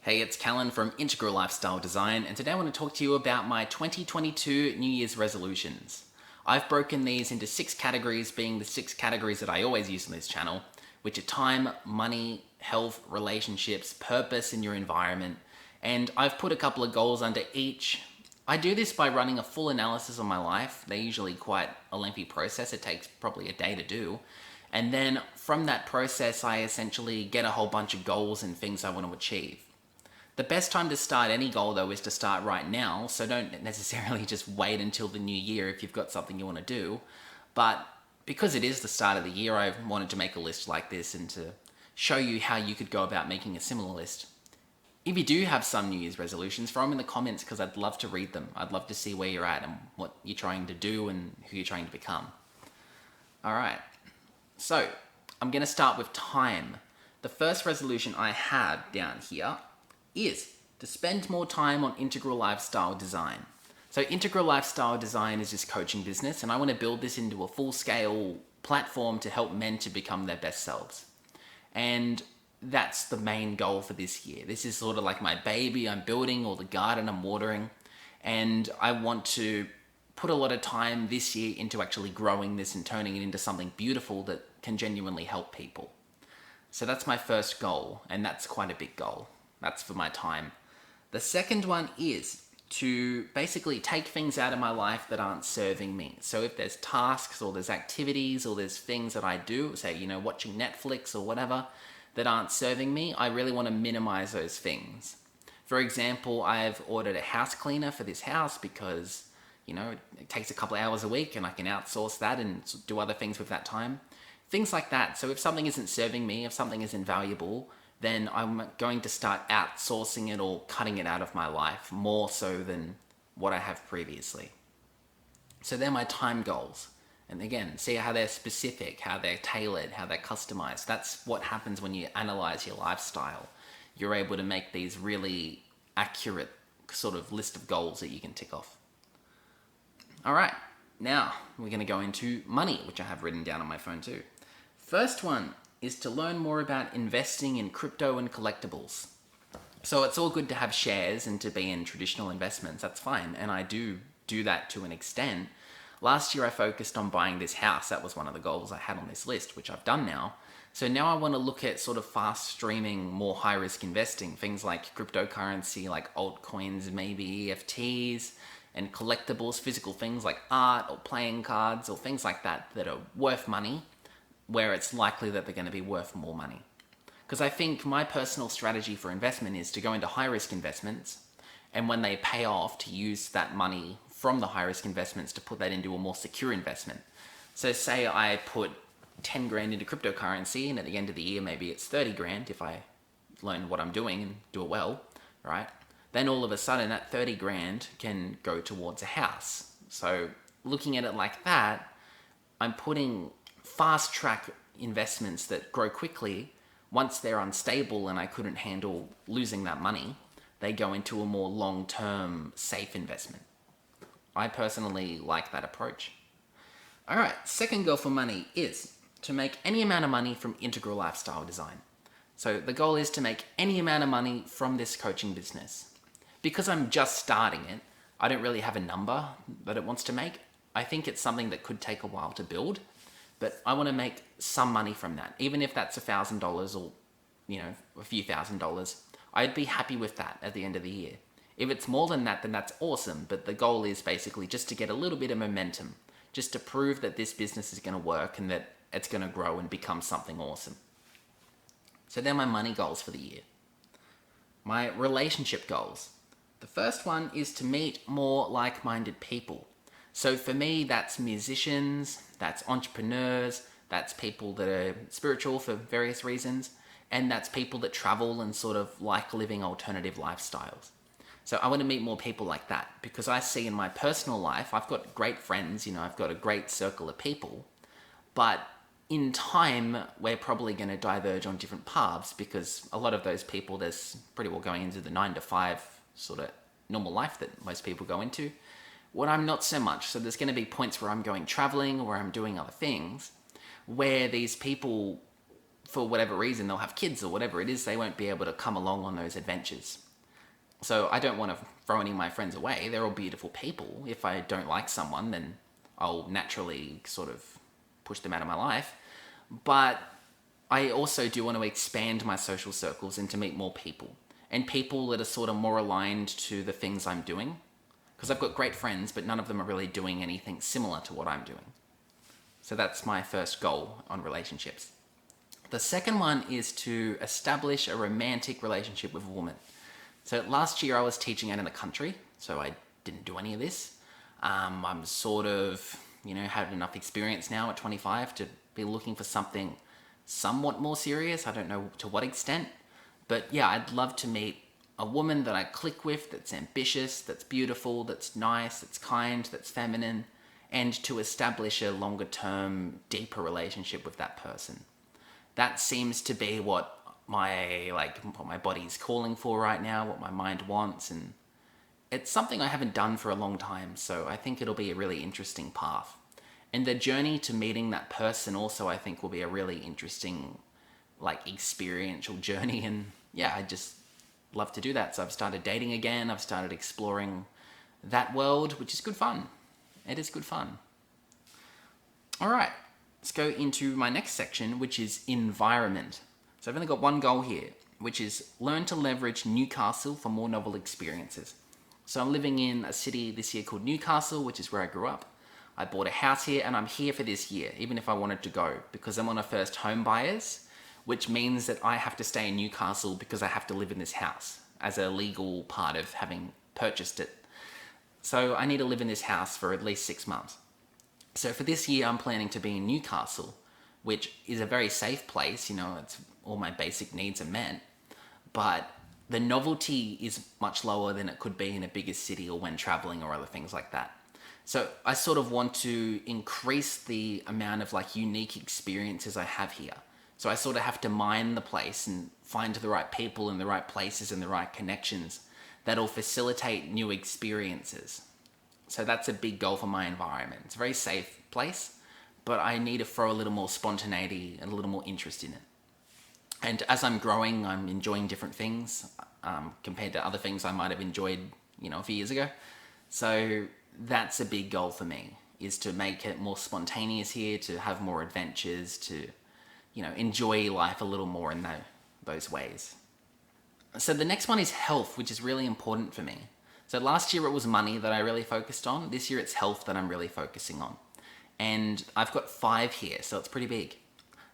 Hey, it's Callan from Integral Lifestyle Design, and today I want to talk to you about my 2022 New Year's resolutions. I've broken these into 6 categories, being the 6 categories that I always use on this channel, which are time, money, health, relationships, purpose in your environment, and I've put a couple of goals under each. I do this by running a full analysis on my life. They're usually quite a lengthy process. It takes probably a day to do. And then from that process, I essentially get a whole bunch of goals and things I want to achieve. The best time to start any goal, though, is to start right now, so don't necessarily just wait until the new year if you've got something you want to do. But because it is the start of the year, I wanted to make a list like this and to show you how you could go about making a similar list. If you do have some New Year's resolutions, throw them in the comments because I'd love to read them. I'd love to see where you're at and what you're trying to do and who you're trying to become. Alright, so I'm going to start with time. The first resolution I have down here is to spend more time on integral lifestyle design. So integral lifestyle design is this coaching business, and I want to build this into a full-scale platform to help men to become their best selves. And that's the main goal for this year. This is sort of like my baby I'm building, or the garden I'm watering, and I want to put a lot of time this year into actually growing this and turning it into something beautiful that can genuinely help people. So that's my first goal, and that's quite a big goal. That's for my time. The second one is to basically take things out of my life that aren't serving me. So if there's tasks or there's activities or there's things that I do, say, watching Netflix or whatever, that aren't serving me, I really want to minimize those things. For example, I've ordered a house cleaner for this house because, it takes a couple of hours a week and I can outsource that and do other things with that time. Things like that. So if something isn't serving me, if something isn't valuable, then I'm going to start outsourcing it or cutting it out of my life more so than what I have previously. So they're my time goals. And again, see how they're specific, how they're tailored, how they're customized. That's what happens when you analyze your lifestyle. You're able to make these really accurate sort of list of goals that you can tick off. All right, now we're going to go into money, which I have written down on my phone too. First one is to learn more about investing in crypto and collectibles. So it's all good to have shares and to be in traditional investments, that's fine, and I do that to an extent. Last year I focused on buying this house. That was one of the goals I had on this list, which I've done now. So now I want to look at sort of fast streaming, more high risk investing, things like cryptocurrency, like altcoins, maybe EFTs, and collectibles, physical things like art or playing cards or things like that that are worth money, where it's likely that they're going to be worth more money. Because I think my personal strategy for investment is to go into high-risk investments, and when they pay off, to use that money from the high-risk investments to put that into a more secure investment. So say I put 10 grand into cryptocurrency, and at the end of the year, maybe it's 30 grand if I learn what I'm doing and do it well, right? Then all of a sudden, that 30 grand can go towards a house. So looking at it like that, I'm putting fast track investments that grow quickly. Once they're unstable and I couldn't handle losing that money, they go into a more long-term safe investment. I personally like that approach. All right, second goal for money is to make any amount of money from integral lifestyle design. So the goal is to make any amount of money from this coaching business. Because I'm just starting it, I don't really have a number that it wants to make. I think it's something that could take a while to build, but I want to make some money from that. Even if that's $1,000 or, a few $1,000s, I'd be happy with that at the end of the year. If it's more than that, then that's awesome. But the goal is basically just to get a little bit of momentum, just to prove that this business is going to work and that it's going to grow and become something awesome. So they're my money goals for the year. My relationship goals. The first one is to meet more like-minded people. So for me, that's musicians, that's entrepreneurs, that's people that are spiritual for various reasons, and that's people that travel and sort of like living alternative lifestyles. So I want to meet more people like that because I see in my personal life, I've got great friends, I've got a great circle of people, but in time, we're probably going to diverge on different paths because a lot of those people, there's pretty well going into the 9 to 5 sort of normal life that most people go into. When I'm not so much. So there's going to be points where I'm going traveling or where I'm doing other things where these people for whatever reason, they'll have kids or whatever it is, they won't be able to come along on those adventures. So I don't want to throw any of my friends away. They're all beautiful people. If I don't like someone, then I'll naturally sort of push them out of my life. But I also do want to expand my social circles and to meet more people. And people that are sort of more aligned to the things I'm doing. Because I've got great friends, but none of them are really doing anything similar to what I'm doing. So that's my first goal on relationships. The second one is to establish a romantic relationship with a woman. So last year I was teaching out in the country, so I didn't do any of this. I'm sort of, had enough experience now at 25 to be looking for something somewhat more serious. I don't know to what extent. But yeah, I'd love to meet a woman that I click with, that's ambitious, that's beautiful, that's nice, that's kind, that's feminine, and to establish a longer term, deeper relationship with that person. That seems to be what my body's calling for right now, what my mind wants, and it's something I haven't done for a long time, so I think it'll be a really interesting path. And the journey to meeting that person also, I think, will be a really interesting, experiential journey, and yeah, I just love to do that. So I've started dating again, I've started exploring that world, which is good fun. It is good fun. Alright, let's go into my next section, which is environment. So I've only got one goal here, which is learn to leverage Newcastle for more novel experiences. So I'm living in a city this year called Newcastle, which is where I grew up. I bought a house here and I'm here for this year, even if I wanted to go, because I'm on a first home buyers, which means that I have to stay in Newcastle because I have to live in this house as a legal part of having purchased it. So I need to live in this house for at least 6 months. So for this year, I'm planning to be in Newcastle, which is a very safe place. It's all my basic needs are met, but the novelty is much lower than it could be in a bigger city or when traveling or other things like that. So I sort of want to increase the amount of unique experiences I have here. So I sort of have to mine the place and find the right people in the right places and the right connections that'll facilitate new experiences. So that's a big goal for my environment. It's a very safe place, but I need to throw a little more spontaneity and a little more interest in it. And as I'm growing, I'm enjoying different things compared to other things I might have enjoyed, a few years ago. So that's a big goal for me, is to make it more spontaneous here, to have more adventures, to enjoy life a little more in those ways. So the next one is health, which is really important for me. So last year it was money that I really focused on. This year it's health that I'm really focusing on. And I've got 5 here, so it's pretty big.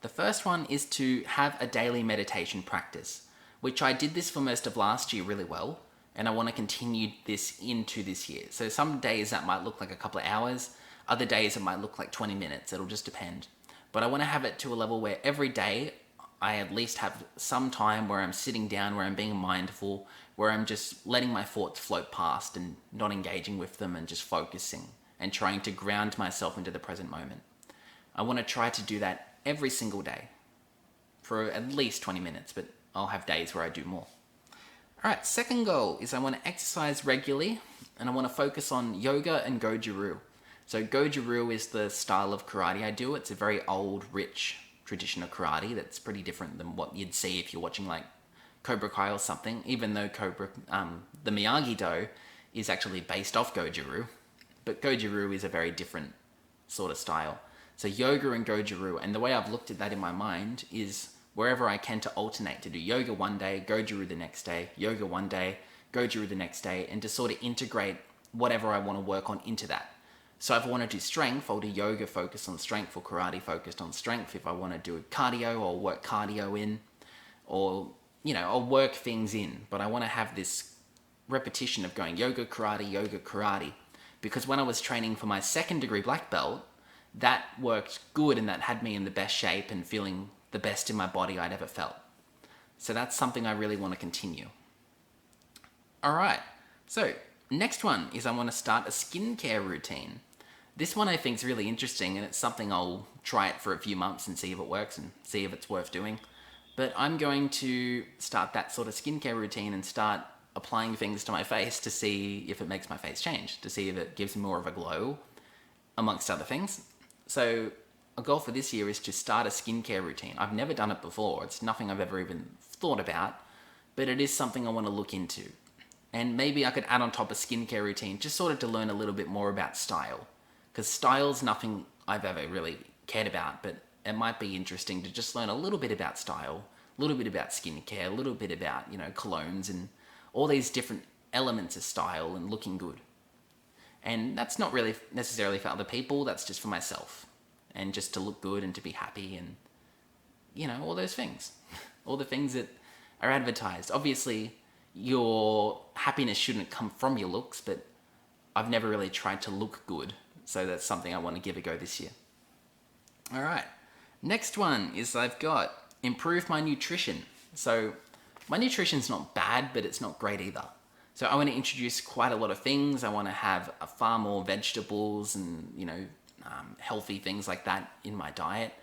The first one is to have a daily meditation practice, which I did this for most of last year really well, and I want to continue this into this year. So some days that might look like a couple of hours, other days it might look like 20 minutes, it'll just depend. But I want to have it to a level where every day I at least have some time where I'm sitting down, where I'm being mindful, where I'm just letting my thoughts float past and not engaging with them and just focusing and trying to ground myself into the present moment. I want to try to do that every single day for at least 20 minutes, but I'll have days where I do more. Alright, second goal is I want to exercise regularly and I want to focus on yoga and Goju-ryu. So Goju-ryu is the style of karate I do. It's a very old, rich tradition of karate that's pretty different than what you'd see if you're watching Cobra Kai or something, even though the Miyagi-Do is actually based off Goju-ryu. But Goju-ryu is a very different sort of style. So yoga and Goju-ryu, and the way I've looked at that in my mind is wherever I can to alternate, to do yoga one day, Goju-ryu the next day, yoga one day, Goju-ryu the next day, and to sort of integrate whatever I want to work on into that. So if I want to do strength, I'll do yoga focused on strength or karate focused on strength. If I want to do cardio, I'll work cardio in, or, I'll work things in. But I want to have this repetition of going yoga, karate, because when I was training for my 2nd degree black belt, that worked good and that had me in the best shape and feeling the best in my body I'd ever felt. So that's something I really want to continue. Alright, so next one is I want to start a skincare routine. This one I think is really interesting, and it's something I'll try it for a few months and see if it works and see if it's worth doing. But I'm going to start that sort of skincare routine and start applying things to my face to see if it makes my face change, to see if it gives me more of a glow, amongst other things. So a goal for this year is to start a skincare routine. I've never done it before. It's nothing I've ever even thought about, but it is something I want to look into. And maybe I could add on top a skincare routine just sort of to learn a little bit more about style. Because style's nothing I've ever really cared about, but it might be interesting to just learn a little bit about style, a little bit about skincare, a little bit about, colognes and all these different elements of style and looking good. And that's not really necessarily for other people, that's just for myself. And just to look good and to be happy and, all those things. All the things that are advertised. Obviously, your happiness shouldn't come from your looks, but I've never really tried to look good. So that's something I want to give a go this year. All right. Next one is I've got improve my nutrition. So my nutrition's not bad, but it's not great either. So I want to introduce quite a lot of things. I want to have far more vegetables and, healthy things like that in my diet.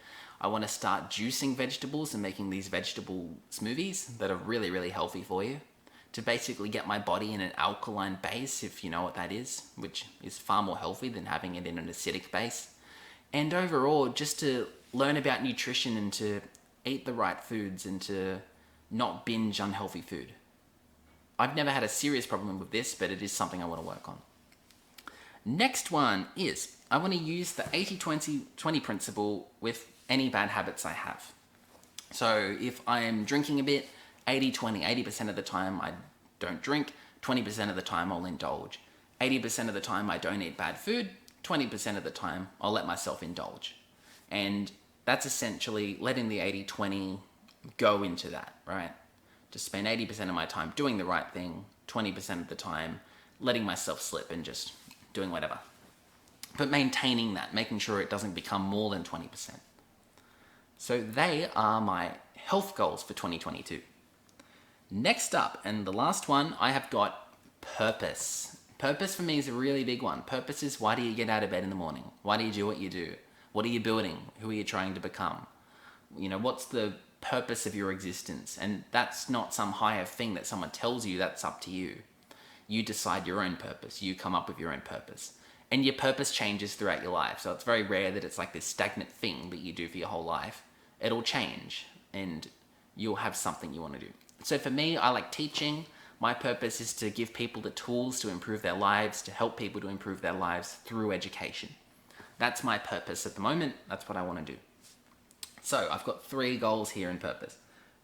I want to start juicing vegetables and making these vegetable smoothies that are really, really healthy for you to basically get my body in an alkaline base, if you know what that is, which is far more healthy than having it in an acidic base. And overall, just to learn about nutrition and to eat the right foods and to not binge unhealthy food. I've never had a serious problem with this, but it is something I want to work on. Next one is I want to use the 80-20-20 principle with any bad habits I have. So if I am drinking a bit, 80-20, 80% of the time I don't drink, 20% of the time I'll indulge. 80% of the time I don't eat bad food, 20% of the time I'll let myself indulge. And that's essentially letting the 80-20 go into that, right? Just spend 80% of my time doing the right thing, 20% of the time letting myself slip and just doing whatever. But maintaining that, making sure it doesn't become more than 20%. So they are my health goals for 2022. Next up, and the last one, I have got purpose. Purpose for me is a really big one. Purpose is why do you get out of bed in the morning? Why do you do what you do? What are you building? Who are you trying to become? What's the purpose of your existence? And that's not some higher thing that someone tells you, that's up to you. You decide your own purpose. You come up with your own purpose. And your purpose changes throughout your life. So it's very rare that it's like this stagnant thing that you do for your whole life. It'll change and you'll have something you want to do. So for me, I like teaching. My purpose is to give people the tools to improve their lives, to help people to improve their lives through education. That's my purpose at the moment. That's what I want to do. So I've got 3 goals here in purpose.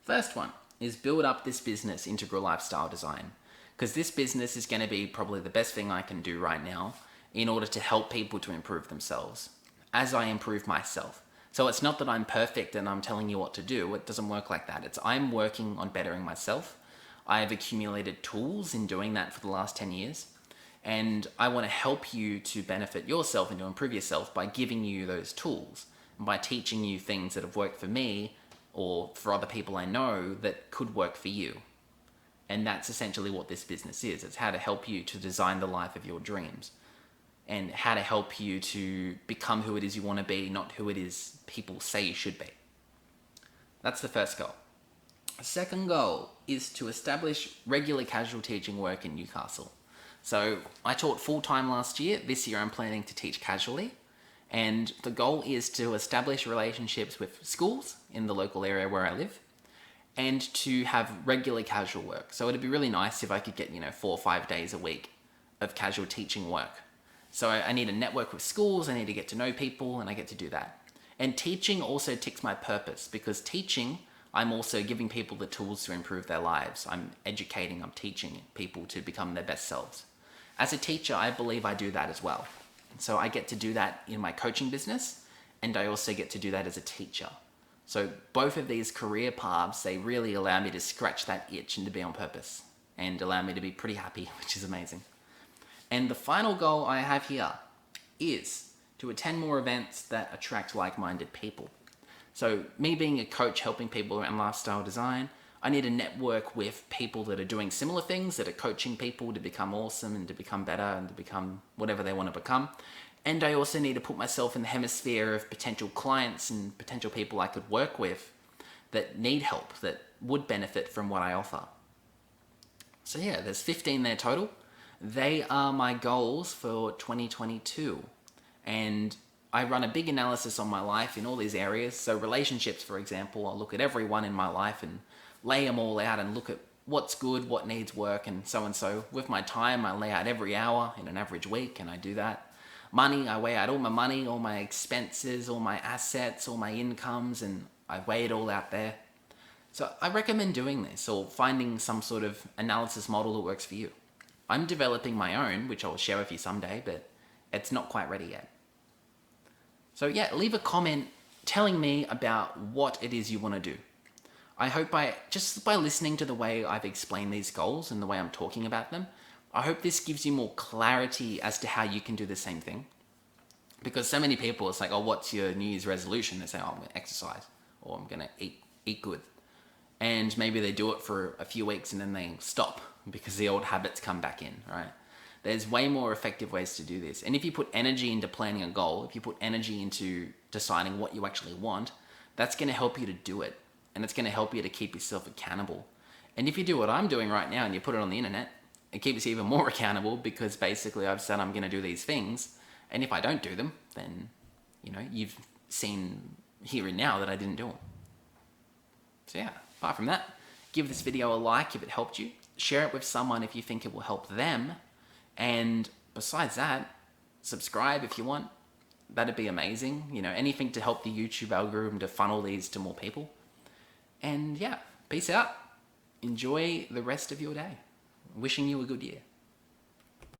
First one is build up this business, Integral Lifestyle Design, because this business is going to be probably the best thing I can do right now in order to help people to improve themselves as I improve myself. So it's not that I'm perfect and I'm telling you what to do. It doesn't work like that. It's I'm working on bettering myself. I've accumulated tools in doing that for the last 10 years. And I want to help you to benefit yourself and to improve yourself by giving you those tools, and by teaching you things that have worked for me or for other people I know that could work for you. And that's essentially what this business is. It's how to help you to design the life of your dreams and how to help you to become who it is you want to be, not who it is people say you should be. That's the first goal. The second goal is to establish regular casual teaching work in Newcastle. So I taught full-time last year. This year I'm planning to teach casually. And the goal is to establish relationships with schools in the local area where I live and to have regular casual work. So it'd be really nice if I could get, 4 or 5 days a week of casual teaching work. So I need to network with schools, I need to get to know people, and I get to do that. And teaching also ticks my purpose because teaching, I'm also giving people the tools to improve their lives. I'm educating, I'm teaching people to become their best selves. As a teacher, I believe I do that as well. So I get to do that in my coaching business, and I also get to do that as a teacher. So both of these career paths, they really allow me to scratch that itch and to be on purpose and allow me to be pretty happy, which is amazing. And the final goal I have here is to attend more events that attract like-minded people. So me being a coach helping people around lifestyle design, I need to network with people that are doing similar things, that are coaching people to become awesome and to become better and to become whatever they want to become. And I also need to put myself in the hemisphere of potential clients and potential people I could work with that need help, that would benefit from what I offer. So yeah, there's 15 there total. They are my goals for 2022. And I run a big analysis on my life in all these areas. So relationships, for example, I'll look at everyone in my life and lay them all out and look at what's good, what needs work, and so and so. With my time, I lay out every hour in an average week, and I do that. Money, I weigh out all my money, all my expenses, all my assets, all my incomes, and I weigh it all out there. So I recommend doing this or finding some sort of analysis model that works for you. I'm developing my own, which I'll share with you someday, but it's not quite ready yet. So yeah, leave a comment telling me about what it is you want to do. I hope just by listening to the way I've explained these goals and the way I'm talking about them, I hope this gives you more clarity as to how you can do the same thing. Because so many people, it's like, oh, what's your New Year's resolution? They say, oh, I'm going to exercise, or I'm going to eat good. And maybe they do it for a few weeks and then they stop because the old habits come back in, right? There's way more effective ways to do this. And if you put energy into planning a goal, if you put energy into deciding what you actually want, that's going to help you to do it. And it's going to help you to keep yourself accountable. And if you do what I'm doing right now and you put it on the internet, it keeps you even more accountable because basically I've said I'm going to do these things. And if I don't do them, then, you've seen here and now that I didn't do them. So yeah, apart from that, give this video a like if it helped you. Share it with someone if you think it will help them. And besides that, subscribe if you want. That'd be amazing. Anything to help the YouTube algorithm to funnel these to more people. And yeah, peace out. Enjoy the rest of your day. Wishing you a good year.